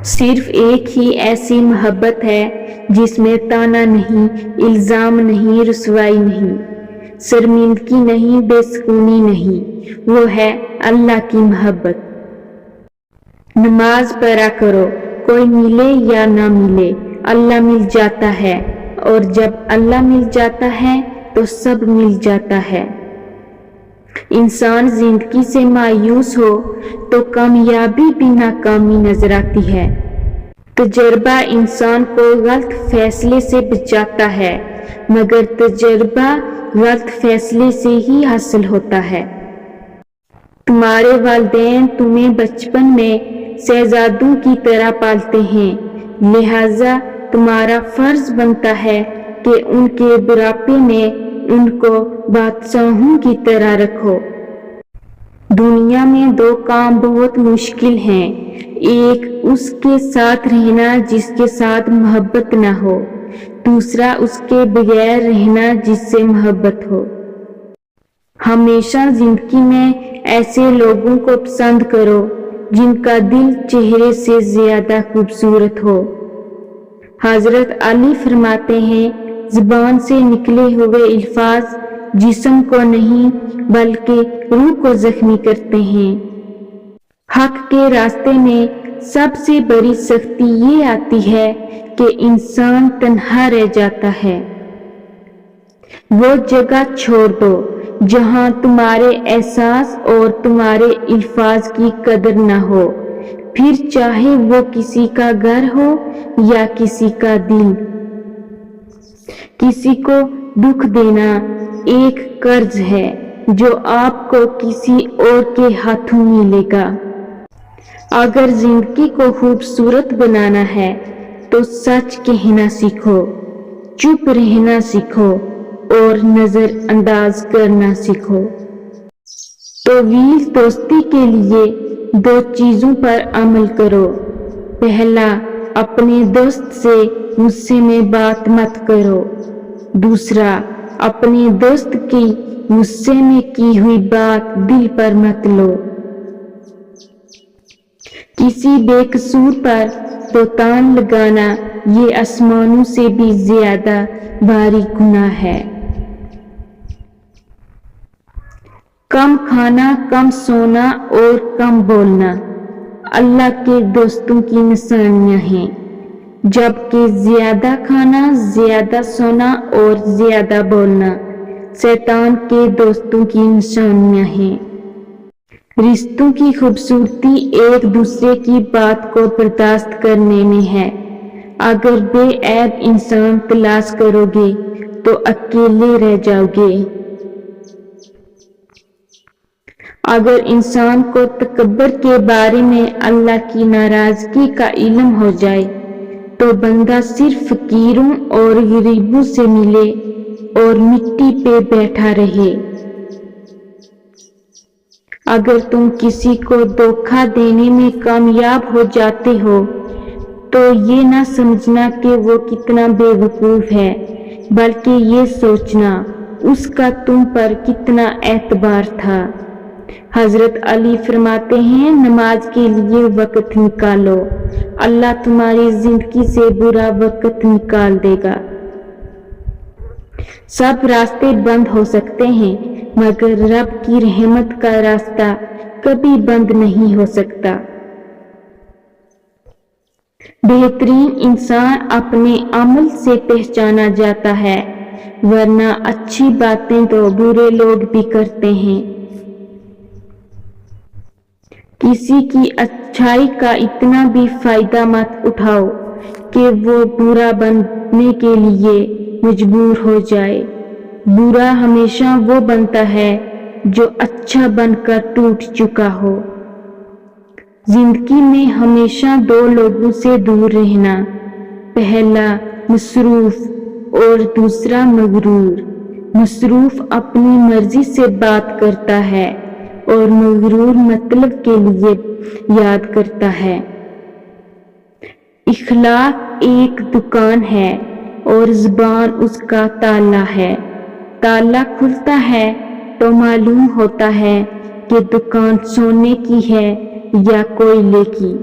صرف ایک ہی ایسی محبت ہے جس میں طعنہ نہیں، الزام نہیں، رسوائی نہیں، شرمندگی نہیں، بے سکونی نہیں، وہ ہے اللہ کی محبت۔ نماز پڑھا کرو، کوئی ملے یا نہ ملے، اللہ مل جاتا ہے، اور جب اللہ مل جاتا ہے تو سب مل جاتا ہے۔ انسان زندگی سے مایوس ہو تو کامیابی بھی ناکامی نظر آتی ہے۔ تجربہ انسان کو غلط فیصلے سے بچاتا ہے، مگر تجربہ غلط فیصلے سے ہی حاصل ہوتا ہے۔ تمہارے والدین تمہیں بچپن میں شہزادوں کی طرح پالتے ہیں، لہٰذا تمہارا فرض بنتا ہے کہ ان کے بڑھاپے میں ان کو بادشاہوں کی طرح رکھو۔ دنیا میں دو کام بہت مشکل ہیں، ایک اس کے ساتھ رہنا جس کے ساتھ محبت نہ ہو، دوسرا اس کے بغیر رہنا جس سے محبت ہو۔ ہمیشہ زندگی میں ایسے لوگوں کو پسند کرو جن کا دل چہرے سے زیادہ خوبصورت ہو۔ حضرت علی فرماتے ہیں، زبان سے نکلے ہوئے الفاظ جسم کو نہیں بلکہ روح کو زخمی کرتے ہیں۔ حق کے راستے میں سب سے بڑی سختی یہ آتی ہے کہ انسان تنہا رہ جاتا ہے۔ وہ جگہ چھوڑ دو جہاں تمہارے احساس اور تمہارے الفاظ کی قدر نہ ہو، پھر چاہے وہ کسی کا گھر ہو یا کسی کا دل۔ کسی کو دکھ دینا ایک قرض ہے جو آپ کو کسی اور کے ہاتھوں ملے گا۔ اگر زندگی کو خوبصورت بنانا ہے تو سچ کہنا سیکھو، چپ رہنا سیکھو اور نظر انداز کرنا سیکھو۔ طویل دوستی کے لیے دو چیزوں پر عمل کرو۔ پہلا، اپنے دوست سے غصے میں بات مت کرو۔ دوسرا، اپنے دوست کی غصے میں کی ہوئی بات دل پر مت لو۔ کسی بے قصور پر بہتان لگانا یہ آسمانوں سے بھی زیادہ بھاری گناہ ہے۔ کم کھانا، کم سونا اور کم بولنا اللہ کے دوستوں کی نشانیاں ہیں، جبکہ زیادہ کھانا، زیادہ سونا اور زیادہ بولنا شیطان کے دوستوں کی نشانیاں ہیں۔ رشتوں کی خوبصورتی ایک دوسرے کی بات کو برداشت کرنے میں ہے۔ اگر بے عیب انسان تلاش کرو گے تو اکیلے رہ جاؤ گے۔ اگر انسان کو تکبر کے بارے میں اللہ کی ناراضگی کا علم ہو جائے تو بندہ صرف فقیروں اور غریبوں سے ملے اور مٹی پہ بیٹھا رہے۔ اگر تم کسی کو دھوکہ دینے میں کامیاب ہو جاتے ہو تو یہ نہ سمجھنا کہ وہ کتنا بے وقوف ہے، بلکہ یہ سوچنا اس کا تم پر کتنا اعتبار تھا۔ حضرت علی فرماتے ہیں، نماز کے لیے وقت نکالو، اللہ تمہاری زندگی سے برا وقت نکال دے گا۔ سب راستے بند ہو سکتے ہیں مگر رب کی رحمت کا راستہ کبھی بند نہیں ہو سکتا۔ بہترین انسان اپنے عمل سے پہچانا جاتا ہے، ورنہ اچھی باتیں تو برے لوگ بھی کرتے ہیں۔ کسی کی اچھائی کا اتنا بھی فائدہ مت اٹھاؤ کہ وہ برا بننے کے لیے مجبور ہو جائے۔ برا ہمیشہ وہ بنتا ہے جو اچھا بن کر ٹوٹ چکا ہو۔ زندگی میں ہمیشہ دو لوگوں سے دور رہنا، پہلا مصروف اور دوسرا مغرور۔ مصروف اپنی مرضی سے بات کرتا ہے اور مغرور مطلب کے لیے یاد کرتا ہے۔ اخلاق ایک دکان ہے اور زبان اس کا تالا ہے۔ تالا کھلتا ہے تو معلوم ہوتا ہے کہ دکان سونے کی ہے یا کوئلے کی۔